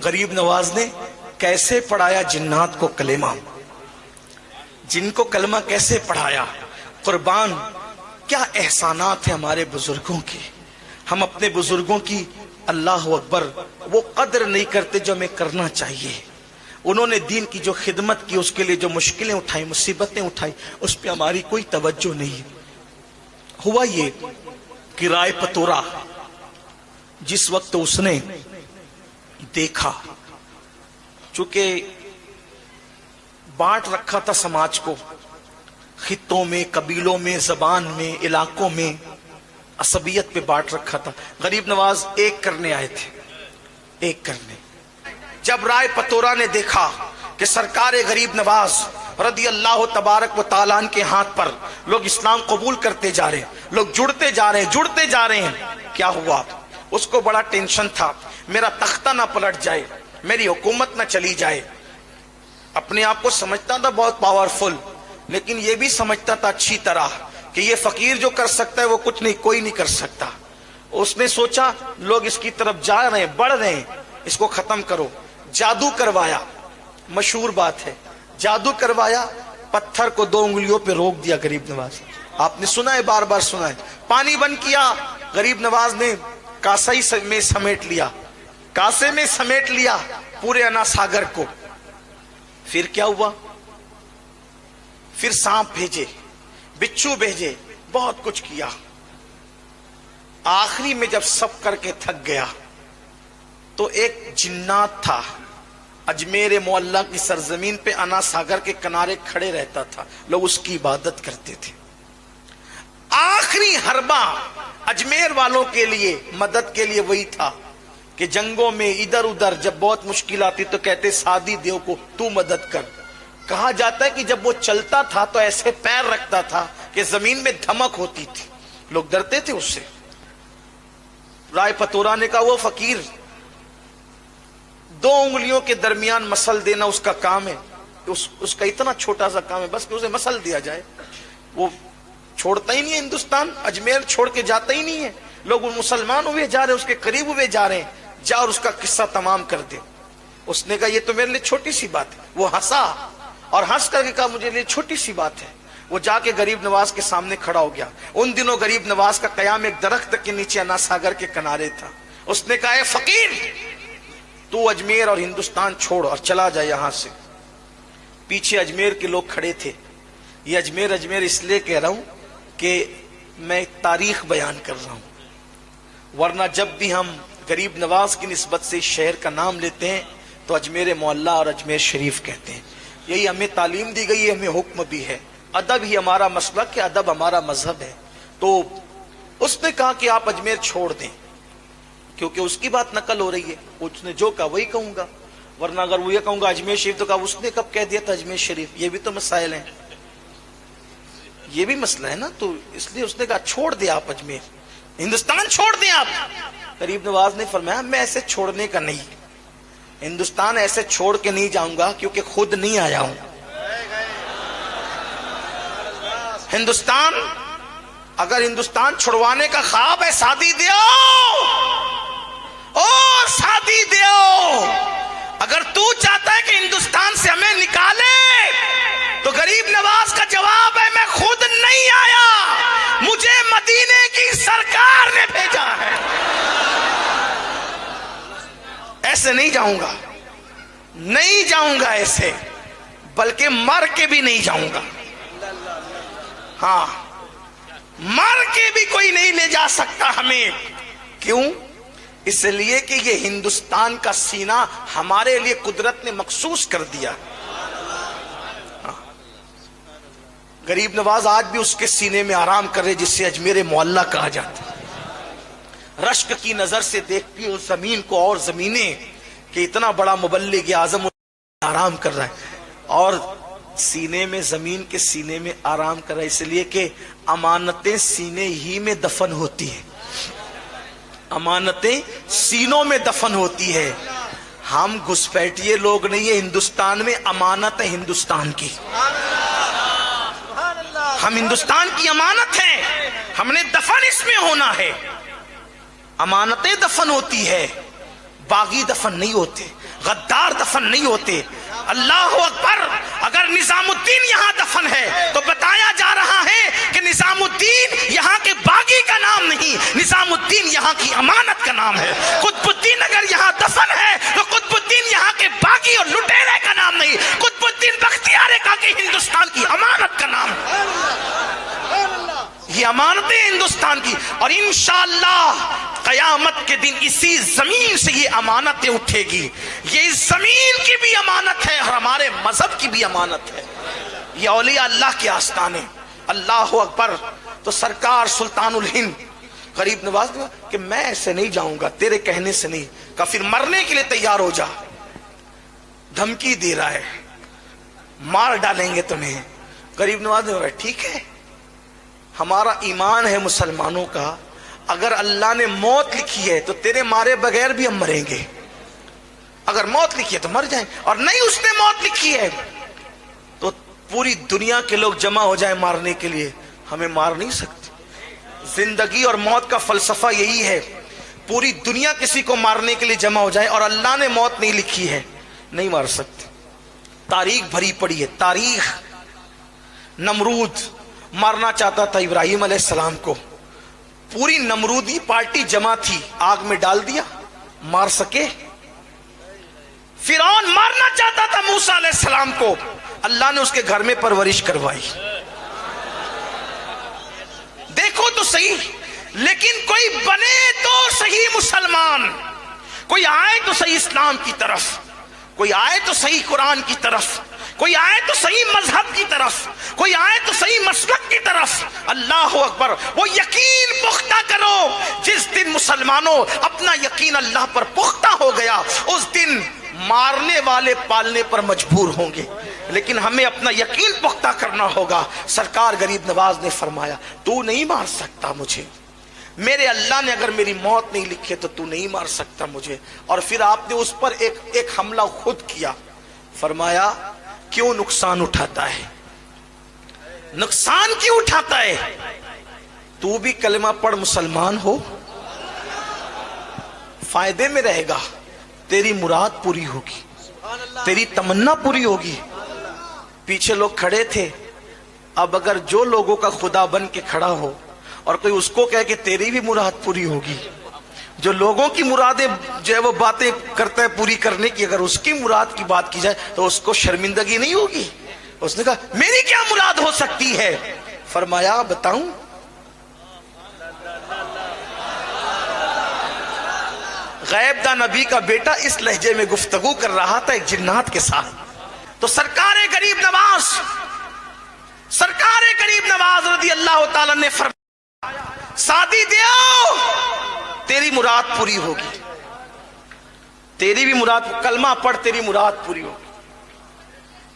غریب نواز نے کیسے پڑھایا جنات کو کلمہ، جن کو کلمہ کیسے پڑھایا۔ قربان کیا احسانات ہیں ہمارے بزرگوں کے، ہم اپنے بزرگوں کی اللہ اکبر وہ قدر نہیں کرتے جو ہمیں کرنا چاہیے۔ انہوں نے دین کی جو خدمت کی، اس کے لیے جو مشکلیں اٹھائی، مصیبتیں اٹھائی، اس پہ ہماری کوئی توجہ نہیں۔ ہوا یہ کہ رائے پتورا جس وقت اس نے دیکھا، چونکہ بانٹ رکھا تھا سماج کو خطوں میں، قبیلوں میں، زبان میں، علاقوں میں، عصبیت پہ بانٹ رکھا تھا۔ غریب نواز ایک کرنے آئے تھے، ایک کرنے۔ جب رائے پتورا نے دیکھا کہ سرکار غریب نواز رضی اللہ تبارک و تعالیٰ عنہ کے ہاتھ پر لوگ اسلام قبول کرتے جا رہے ہیں، لوگ جڑتے جا رہے ہیں، کیا ہوا؟ اس کو بڑا ٹینشن تھا، میرا تختہ نہ پلٹ جائے، میری حکومت نہ چلی جائے۔ اپنے آپ کو سمجھتا تھا بہت پاورفل، لیکن یہ بھی سمجھتا تھا اچھی طرح کہ یہ فقیر جو کر سکتا ہے وہ کچھ نہیں، کوئی نہیں کر سکتا۔ اس نے سوچا لوگ اس کی طرف جا رہے ہیں، بڑھ رہے ہیں، اس کو ختم کرو۔ جادو کروایا، مشہور بات ہے، جادو کروایا، پتھر کو 2 انگلیوں پہ روک دیا غریب نواز۔ آپ نے سنا ہے، بار بار سنا ہے۔ پانی بند کیا، غریب نواز نے کاسے میں سمیٹ لیا، کاسے میں سمیٹ لیا پورے انا ساگر کو۔ پھر کیا ہوا؟ پھر سانپ بھیجے، بچھو بھیجے، بہت کچھ کیا۔ آخری میں جب سب کر کے تھک گیا تو ایک جنات تھا، اجمیر معلیٰ کی سرزمین پہ انا ساگر کے کنارے کھڑے رہتا تھا، لوگ اس کی عبادت کرتے تھے۔ آخری حربہ اجمیر والوں کے لیے، مدد کے لیے وہی تھا کہ جنگوں میں ادھر ادھر جب بہت مشکل آتی تو کہتے سادی دیو کو تو مدد کر۔ کہا جاتا ہے کہ جب وہ چلتا تھا تو ایسے پیر رکھتا تھا کہ زمین میں دھمک ہوتی تھی، لوگ ڈرتے تھے اس سے۔ رائے پتورا نے کہا وہ فقیر 2 انگلیوں کے درمیان مسل دینا اس کا کام ہے، اس کا اتنا چھوٹا سا کام ہے، بس کہ اسے مسل دیا جائے۔ وہ چھوڑتا ہی نہیں ہے ہندوستان، اجمیر چھوڑ کے جاتا ہی نہیں ہے، لوگ مسلمان ہوئے جا رہے ہیں، اس کے قریب ہوئے جا رہے ہیں، جا اور اس کا قصہ تمام کر دے۔ اس نے کہا یہ تو میرے لیے چھوٹی سی بات ہے۔ وہ ہنسا اور ہنس کر کے کہا مجھے لیے چھوٹی سی بات ہے۔ وہ جا کے غریب نواز کے سامنے کھڑا ہو گیا۔ ان دنوں غریب نواز کا قیام ایک درخت کے نیچے انا ساگر کے کنارے تھا۔ اس نے کہا اے فقیر، تو اجمیر اور ہندوستان چھوڑ اور چلا جائے یہاں سے۔ پیچھے اجمیر کے لوگ کھڑے تھے۔ یہ اجمیر اس لیے کہہ رہا ہوں کہ میں تاریخ بیان کر رہا ہوں، ورنہ جب بھی ہم غریب نواز کی نسبت سے شہر کا نام لیتے ہیں تو اجمیر معلیٰ اور اجمیر شریف کہتے ہیں۔ یہی ہمیں تعلیم دی گئی ہے، ہمیں حکم بھی ہے، ادب ہی ہمارا مسلک ہے، ادب ہمارا مذہب ہے۔ تو اس نے کہا کہ آپ اجمیر چھوڑ دیں، کیونکہ اس کی بات نقل ہو رہی ہے، اس نے جو کہا وہی کہوں گا، ورنہ اگر وہ یہ کہوں گا اجمیر شریف تو کہا اس نے کب کہہ دیا تھا اجمیر شریف؟ یہ بھی تو مسائل ہیں، یہ بھی مسئلہ ہے نا۔ تو اس لیے اس نے کہا چھوڑ دیں آپ اجمیر، ہندوستان چھوڑ دیں آپ۔ غریب نواز نے فرمایا میں ایسے چھوڑنے کا نہیں، ہندوستان ایسے چھوڑ کے نہیں جاؤں گا کیونکہ خود نہیں آیا ہوں۔ ہندوستان، اگر ہندوستان چھڑوانے کا خواب ہے سادی دیو، او سادی دیو، اگر تو چاہتا ہے کہ ہندوستان سے ہمیں نکالے تو غریب نواز کا جواب ہے میں خود نہیں آیا، مجھے مدینے کی سرکار نے بھیجا ہے۔ ایسے نہیں جاؤں گا، نہیں جاؤں گا ایسے، بلکہ مر کے بھی نہیں جاؤں گا۔ ہاں، مر کے بھی کوئی نہیں لے جا سکتا ہمیں۔ کیوں؟ اس لیے کہ یہ ہندوستان کا سینہ ہمارے لیے قدرت نے مخصوص کر دیا۔ غریب نواز آج بھی اس کے سینے میں آرام کر رہے جس سے اجمیر معلیٰ کہا جاتا ہے۔ رشک کی نظر سے دیکھتی ہے اس زمین کو اور زمینیں کہ اتنا بڑا مبلغ اعظم آرام کر رہا ہے، اور سینے میں، زمین کے سینے میں آرام کر رہا ہے، اس لیے کہ امانتیں سینے ہی میں دفن ہوتی ہیں، امانتیں سینوں میں دفن ہوتی ہے۔ ہم گھسپیٹیے لوگ نہیں ہیں، ہندوستان میں امانت ہے ہندوستان کی، ہم ہندوستان کی امانت ہیں، ہم نے دفن اس میں ہونا ہے۔ امانتیں دفن ہوتی ہے، باغی دفن نہیں ہوتے، غدار دفن نہیں ہوتے۔ اللہ اکبر، اگر نظام الدین یہاں دفن ہے تو بتایا جا رہا ہے کہ نظام الدین یہاں کے باغی کا نام نہیں، نظام الدین یہاں کی امانت کا نام ہے۔ قطب الدین اگر یہاں دفن ہے تو قطب الدین یہاں کے باغی اور لٹیرے کا نام نہیں، قطب الدین بختیار کاکی ہندوستان کی امانت کا نام ہے۔ یہ امانتیں ہندوستان کی، اور انشاءاللہ قیامت کے دن اسی زمین سے یہ امانتیں اٹھے گی۔ یہ اس زمین کی بھی امانت ہے اور ہمارے مذہب کی بھی امانت ہے۔ یہ اولیاء اللہ کے آستانے۔ اللہ اکبر۔ تو سرکار سلطان الہند غریب نواز نے کہا کہ میں ایسے نہیں جاؤں گا، تیرے کہنے سے نہیں، کہا پھر مرنے کے لیے تیار ہو جا، دھمکی دے رہا ہے، مار ڈالیں گے تمہیں۔ غریب نواز نے کہا ٹھیک ہے، ہمارا ایمان ہے مسلمانوں کا، اگر اللہ نے موت لکھی ہے تو تیرے مارے بغیر بھی ہم مریں گے، اگر موت لکھی ہے تو مر جائیں، اور نہیں اس نے موت لکھی ہے تو پوری دنیا کے لوگ جمع ہو جائیں مارنے کے لیے، ہمیں مار نہیں سکتے۔ زندگی اور موت کا فلسفہ یہی ہے، پوری دنیا کسی کو مارنے کے لیے جمع ہو جائے اور اللہ نے موت نہیں لکھی ہے، نہیں مار سکتے۔ تاریخ بھری پڑی ہے، تاریخ۔ نمرود مارنا چاہتا تھا ابراہیم علیہ السلام کو، پوری نمرودی پارٹی جمع تھی، آگ میں ڈال دیا، مار سکے۔ فرعون مارنا چاہتا تھا موسیٰ علیہ السلام کو، اللہ نے اس کے گھر میں پرورش کروائی۔ دیکھو تو صحیح، لیکن کوئی بنے تو صحیح مسلمان، کوئی آئے تو صحیح اسلام کی طرف، کوئی آئے تو صحیح قرآن کی طرف، کوئی آئے تو صحیح مذہب کی طرف، کوئی آئے تو صحیح مسلک کی طرف۔ اللہ اکبر۔ وہ یقین پختہ کرو، جس دن مسلمانوں اپنا یقین اللہ پر پختہ ہو گیا، اس دن مارنے والے پالنے پر مجبور ہوں گے، لیکن ہمیں اپنا یقین پختہ کرنا ہوگا۔ سرکار غریب نواز نے فرمایا تو نہیں مار سکتا مجھے، میرے اللہ نے اگر میری موت نہیں لکھی تو تو نہیں مار سکتا مجھے۔ اور پھر آپ نے اس پر ایک حملہ خود کیا، فرمایا کیوں نقصان اٹھاتا ہے، نقصان کیوں اٹھاتا ہے، تو بھی کلمہ پڑھ مسلمان ہو، فائدے میں رہے گا، تیری مراد پوری ہوگی، تیری تمنا پوری ہوگی۔ پیچھے لوگ کھڑے تھے، اب اگر جو لوگوں کا خدا بن کے کھڑا ہو اور کوئی اس کو کہے کہ تیری بھی مراد پوری ہوگی، جو لوگوں کی مرادیں جو ہے وہ باتیں کرتا ہے پوری کرنے کی، اگر اس کی مراد کی بات کی جائے تو اس کو شرمندگی نہیں ہوگی۔ اس نے کہا میری کیا مراد ہو سکتی ہے؟ فرمایا بتاؤں؟ غیب داں نبی کا بیٹا اس لہجے میں گفتگو کر رہا تھا ایک جنات کے ساتھ، تو سرکار غریب نواز رضی اللہ تعالیٰ نے فرمایا سادی دیو، تیری مراد پوری ہوگی، تیری بھی مراد، کلمہ پڑھ تیری مراد پوری ہوگی۔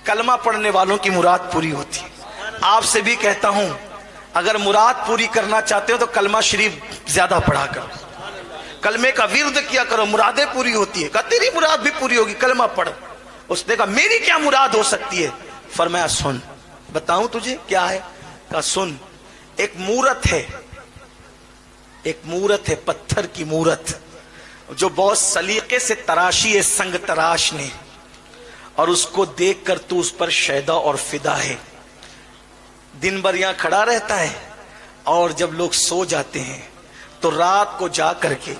کلمہ پڑھنے والوں کی مراد پوری ہوتی ہے۔ آپ سے بھی کہتا ہوں اگر مراد پوری کرنا چاہتے ہو تو کلمہ شریف زیادہ پڑھا کرو، کلمے کا ورد کیا کرو، مرادیں پوری ہوتی ہے۔ کہا تیری مراد بھی پوری ہوگی، کلمہ پڑھ۔ اس نے کہا میری کیا مراد ہو سکتی ہے؟ فرمایا سن، بتاؤں تجھے کیا ہے؟ کہا سن، ایک مورت ہے، ایک مورت ہے، پتھر کی مورت جو بہت سلیقے سے تراشی ہے سنگ تراش نے، اور اس کو دیکھ کر تو اس پر شیدا اور فدا ہے، دن بھر یہاں کھڑا رہتا ہے اور جب لوگ سو جاتے ہیں تو رات کو جا کر کے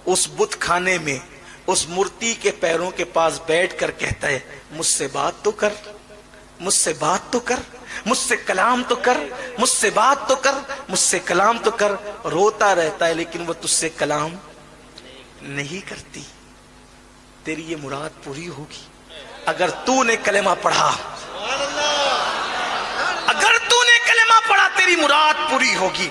اس بت خانے میں اس مورتی کے پیروں کے پاس بیٹھ کر کہتا ہے مجھ سے بات تو کر، مجھ سے بات تو کر، مجھ سے کلام تو کر، مجھ سے بات تو کر، مجھ سے کلام تو کر۔ روتا رہتا ہے لیکن وہ تجھ سے کلام نہیں کرتی۔ تیری یہ مراد پوری ہوگی اگر تو نے کلمہ پڑھا، اگر تو نے کلمہ پڑھا تیری مراد پوری ہوگی۔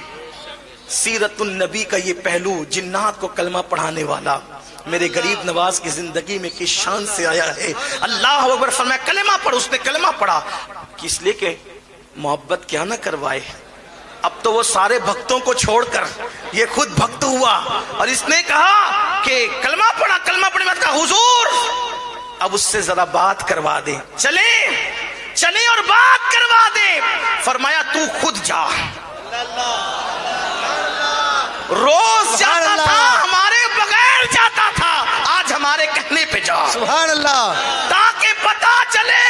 سیرت النبی کا یہ پہلو، جنات کو کلمہ پڑھانے والا، میرے غریب نواز کی زندگی میں کس شان سے آیا ہے۔ اللہ اکبر فرمایا کلمہ پڑھ، اس نے کلمہ پڑھا، کس لیے کہ محبت کیا نہ کروائے۔ اب تو وہ سارے بھکتوں کو چھوڑ کر یہ خود بھکت ہوا اور اس نے کہا کہ کلمہ پڑھا، کلمہ پڑھنے بعد کہا حضور اب اس سے ذرا بات کروا دیں، چلیں اور بات کروا دیں۔ فرمایا تو خود جا، روز جاتا تھا ہمارے بغیر جاتا تھا، آج ہمارے کہنے پہ جا، سبحان اللہ، تاکہ پتا چلے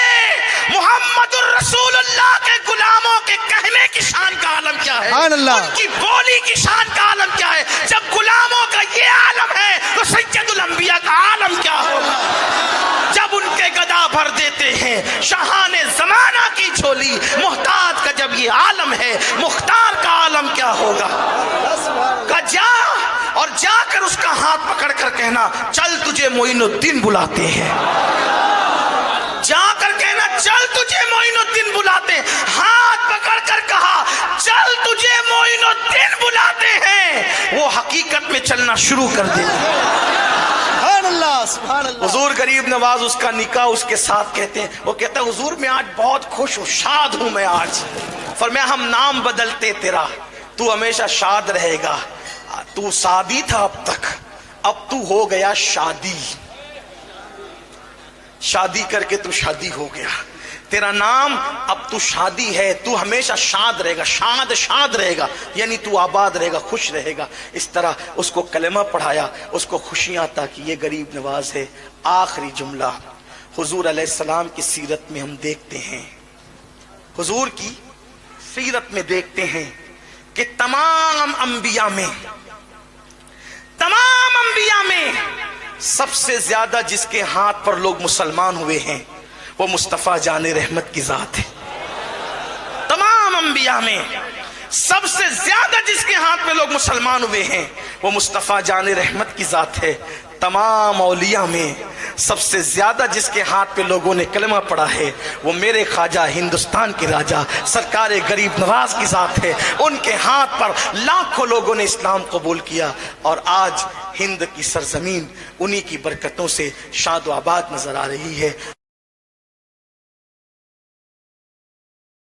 محمد الرسول اللہ کے غلاموں کے کہنے کی شان کا عالم کیا ہے، سبحان اللہ، ان کی بولی کی شان کا عالم کیا ہے۔ جب غلاموں کا یہ عالم ہے تو سید الانبیاء کا عالم کیا ہوگا؟ جب ان کے گدا بھر دیتے ہیں شاہان زمانہ کی جھولی، محتاج کا جب یہ عالم ہے مختار کا عالم کیا ہوگا؟ کہ جا اور جا کر اس کا ہاتھ پکڑ کر کہنا چل تجھے معین الدین بلاتے ہیں، جا کر کہنا چل تجھے معین الدین بلاتے ہیں، ہاتھ پکڑ کر کہا چل تجھے معین الدین بلاتے ہیں، وہ حقیقت میں چلنا شروع کر دے۔ سبحان اللہ، سبحان اللہ۔ حضور غریب نواز اس کا نکاح اس کے ساتھ کہتے ہیں، وہ کہتا ہے حضور میں آج بہت خوش ہوں، شاد ہوں میں آج۔ فرمایا ہم نام بدلتے تیرا، تو ہمیشہ شاد رہے گا، تو شادی تھا اب تک، اب تو ہو گیا شادی، شادی کر کے تو شادی ہو گیا، تیرا نام اب تو شادی ہے، تو ہمیشہ شاد رہے گا، شاد رہے گا، یعنی تو آباد رہے گا، خوش رہے گا۔ اس طرح اس کو کلمہ پڑھایا، اس کو خوشیاں عطا کی۔ یہ غریب نواز ہے۔ آخری جملہ حضور علیہ السلام کی سیرت میں ہم دیکھتے ہیں، حضور کی سیرت میں دیکھتے ہیں کہ تمام انبیاء میں سب سے زیادہ جس کے ہاتھ پر لوگ مسلمان ہوئے ہیں وہ مصطفیٰ جان رحمت کی ذات ہے۔ تمام انبیاء میں سب سے زیادہ جس کے ہاتھ میں لوگ مسلمان ہوئے ہیں وہ مصطفیٰ جان رحمت کی ذات ہے۔ تمام اولیاء میں سب سے زیادہ جس کے ہاتھ پہ لوگوں نے کلمہ پڑھا ہے وہ میرے خواجہ ہندوستان کے راجہ سرکار غریب نواز کی ذات ہے۔ ان کے ہاتھ پر لاکھوں لوگوں نے اسلام قبول کیا، اور آج ہند کی سرزمین انہی کی برکتوں سے شاد و آباد نظر آ رہی ہے۔